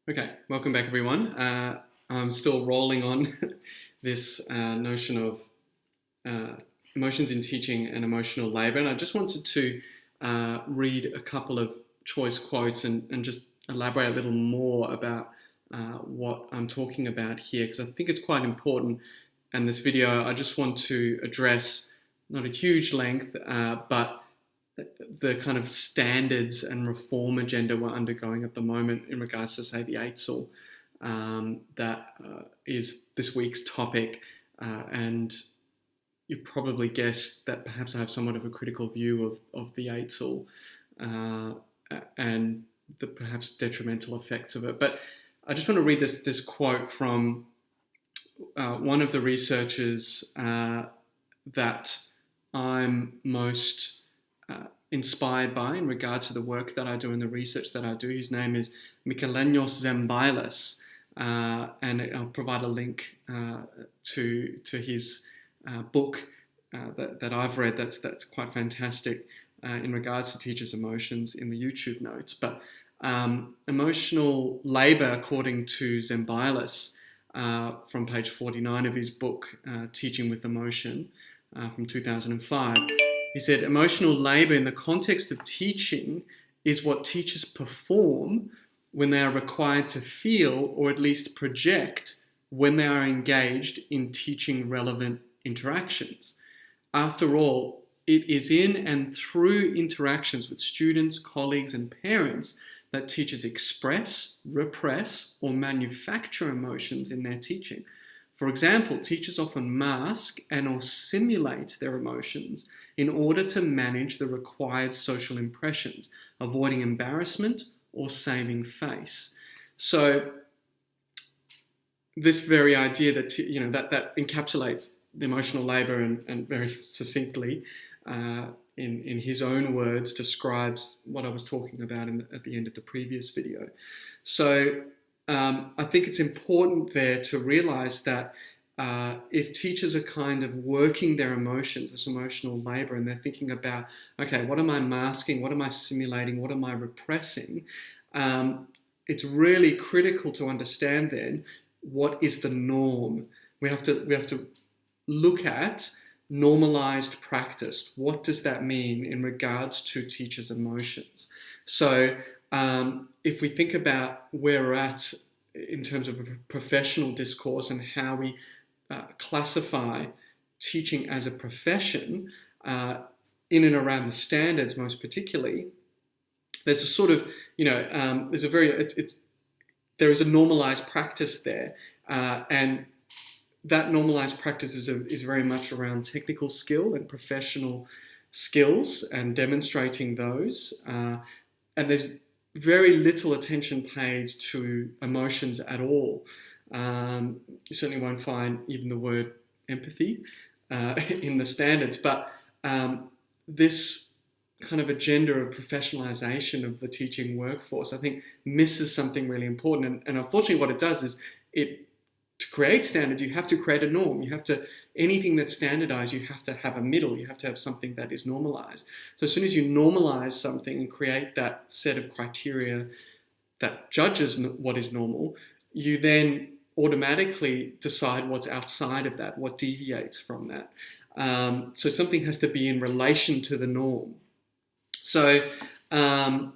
Okay, welcome back, everyone. I'm still rolling on this notion of uh, emotions in teaching and emotional labour, and I just wanted to read a couple of choice quotes and just elaborate a little more about what I'm talking about here, because I think it's quite important. And this video, I just want to address not a huge length, but the kind of standards and reform agenda we're undergoing at the moment in regards to, say, the EITSL. That is this week's topic, and you probably guessed that perhaps I have somewhat of a critical view of the EITSL and the perhaps detrimental effects of it. But I just want to read this quote from one of the researchers that I'm most inspired by in regard to the work that I do and the research that I do. His name is Mikalenios Zembailas, and I'll provide a link to his book that I've read. That's quite fantastic in regards to teachers' emotions in the YouTube notes. But emotional labour, according to Zembailas, from page 49 of his book, Teaching with Emotion, from 2005. He said, emotional labour in the context of teaching is what teachers perform when they are required to feel or at least project when they are engaged in teaching relevant interactions. After all, it is in and through interactions with students, colleagues, and parents that teachers express, repress, or manufacture emotions in their teaching. For example, teachers often mask and or simulate their emotions in order to manage the required social impressions, avoiding embarrassment or saving face. So this very idea that that encapsulates the emotional labour and very succinctly, in his own words, describes what I was talking about at the end of the previous video. So I think it's important there to realise that if teachers are kind of working their emotions, this emotional labour, and they're thinking about, okay, what am I masking? What am I simulating? What am I repressing? It's really critical to understand then what is the norm. We have to look at normalized practice. What does that mean in regards to teachers' emotions? So if we think about where we're at in terms of a professional discourse and how we classify teaching as a profession, in and around the standards most particularly, there's a sort of, there is a normalized practice there, and that normalized practice is very much around technical skill and professional skills and demonstrating those. And there's very little attention paid to emotions at all. You certainly won't find even the word empathy in the standards, but this kind of agenda of professionalization of the teaching workforce, I think, misses something really important. And unfortunately, what it does is to create standards, you have to create a norm. You have to, anything that's standardized, you have to have a middle. You have to have something that is normalized. So as soon as you normalize something and create that set of criteria that judges what is normal, you then automatically decide what's outside of that, what deviates from that. So something has to be in relation to the norm. So in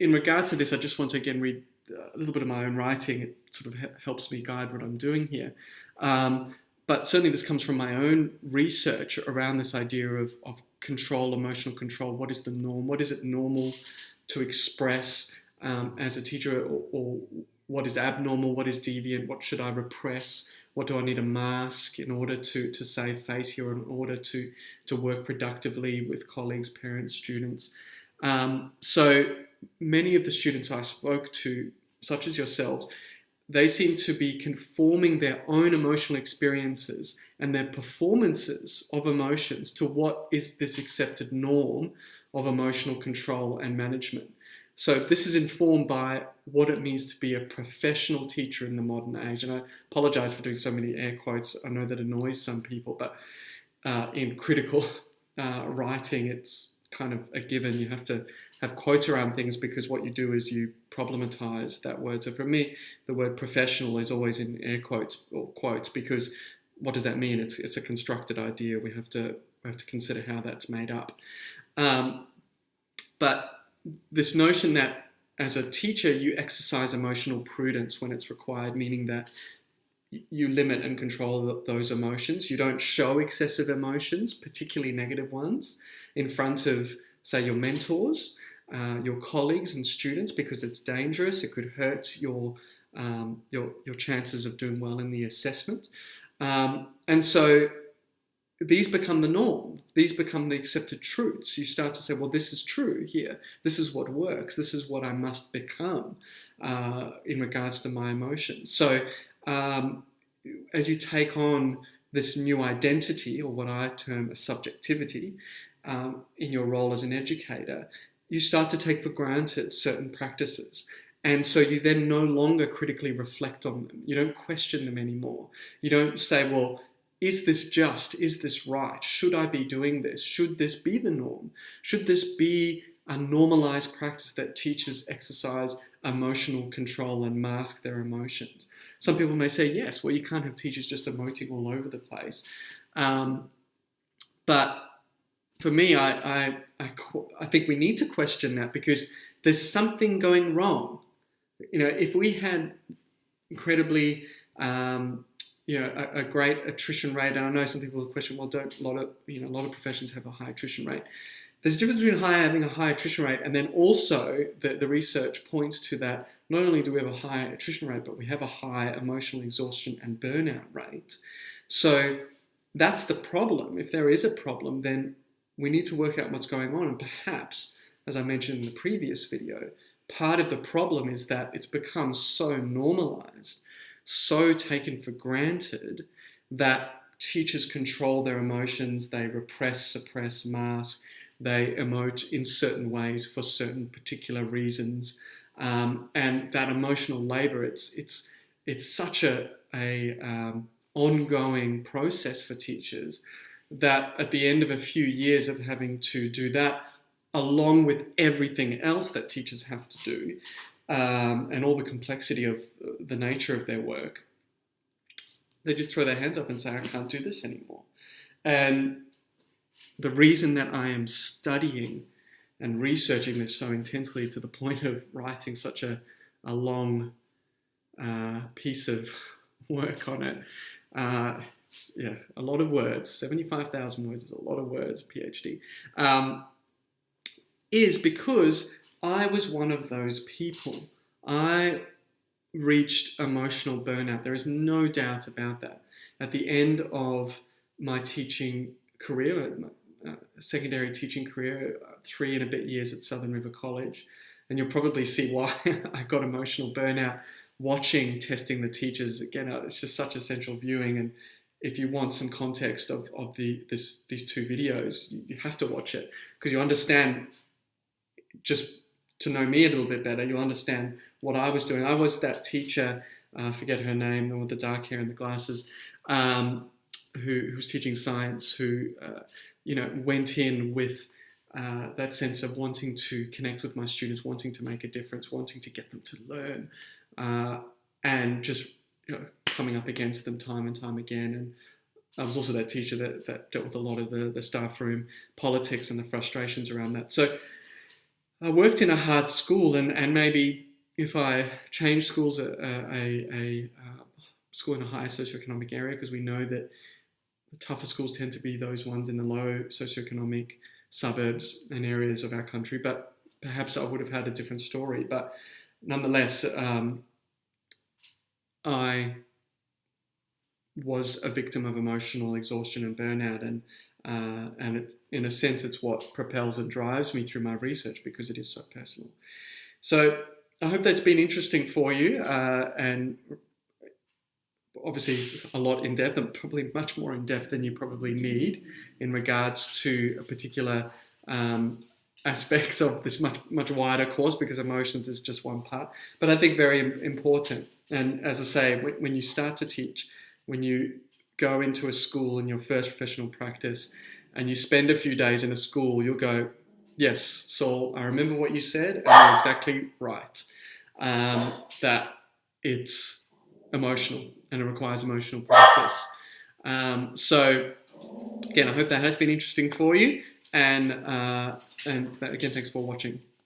regards to this, I just want to again read a little bit of my own writing. It sort of helps me guide what I'm doing here. But certainly this comes from my own research around this idea of control, emotional control. What is the norm? What is it normal to express as a teacher, or what is abnormal? What is deviant? What should I repress? What do I need to mask in order to save face here, in order to work productively with colleagues, parents, students? So many of the students I spoke to, such as yourselves, they seem to be conforming their own emotional experiences and their performances of emotions to what is this accepted norm of emotional control and management. So this is informed by what it means to be a professional teacher in the modern age. And I apologize for doing so many air quotes. I know that annoys some people, but in critical writing, it's kind of a given. You have to have quotes around things because what you do is you problematize that word. So for me, the word professional is always in air quotes or quotes, because what does that mean? It's a constructed idea. We have to consider how that's made up. But this notion that as a teacher you exercise emotional prudence when it's required, meaning that you limit and control those emotions. You don't show excessive emotions, particularly negative ones, in front of, say, your mentors, your colleagues and students, because it's dangerous. It could hurt your chances of doing well in the assessment. And so these become the norm. These become the accepted truths. You start to say, well, this is true here. This is what works. This is what I must become in regards to my emotions. So as you take on this new identity, or what I term a subjectivity, in your role as an educator, you start to take for granted certain practices. And so you then no longer critically reflect on them. You don't question them anymore. You don't say, well, is this just? Is this right? Should I be doing this? Should this be the norm? Should this be a normalized practice that teachers exercise emotional control and mask their emotions? Some people may say, yes, well, you can't have teachers just emoting all over the place. But for me, I think we need to question that, because there's something going wrong. You know, if we had incredibly, a great attrition rate, and I know some people will question, well, a lot of professions have a high attrition rate. There's a difference between having a high attrition rate, and then also the research points to that not only do we have a high attrition rate, but we have a high emotional exhaustion and burnout rate. So that's the problem. If there is a problem, then we need to work out what's going on. And perhaps, as I mentioned in the previous video, part of the problem is that it's become so normalized, so taken for granted, that teachers control their emotions, they repress, suppress, mask, they emote in certain ways for certain particular reasons. And that emotional labor, it's such a ongoing process for teachers that at the end of a few years of having to do that, along with everything else that teachers have to do, and all the complexity of the nature of their work, they just throw their hands up and say, I can't do this anymore. And the reason that I am studying and researching this so intensely, to the point of writing such a long piece of work on it, a lot of words, 75,000 words is a lot of words, PhD, is because I was one of those people. I reached emotional burnout. There is no doubt about that. At the end of my teaching career, secondary teaching career, 3 and a bit years at Southern River College, and you'll probably see why I got emotional burnout watching Testing the Teachers. Again, it's just such essential viewing, and if you want some context of these 2 videos, you have to watch it, because you understand, just to know me a little bit better, you'll understand what I was doing. I was that teacher, I forget her name, the one with the dark hair and the glasses, who was teaching science, who went in with that sense of wanting to connect with my students, wanting to make a difference, wanting to get them to learn, and just coming up against them time and time again. And I was also that teacher that dealt with a lot of the staff room politics and the frustrations around that. So I worked in a hard school, and maybe if I changed schools, a school in a high socioeconomic area, because we know that the tougher schools tend to be those ones in the low socioeconomic suburbs and areas of our country, but perhaps I would have had a different story. But nonetheless, I was a victim of emotional exhaustion and burnout, and it, in a sense, it's what propels and drives me through my research, because it is so personal. So I hope that's been interesting for you, and obviously a lot in depth, and probably much more in depth than you probably need in regards to a particular aspects of this much wider course, because emotions is just one part, but I think very important. And as I say, when you start to teach, when you go into a school in your first professional practice and you spend a few days in a school, you'll go, Yes, Saul, I remember what you said, and you're exactly right. That it's emotional and it requires emotional practice. So, again, I hope that has been interesting for you. And again, thanks for watching.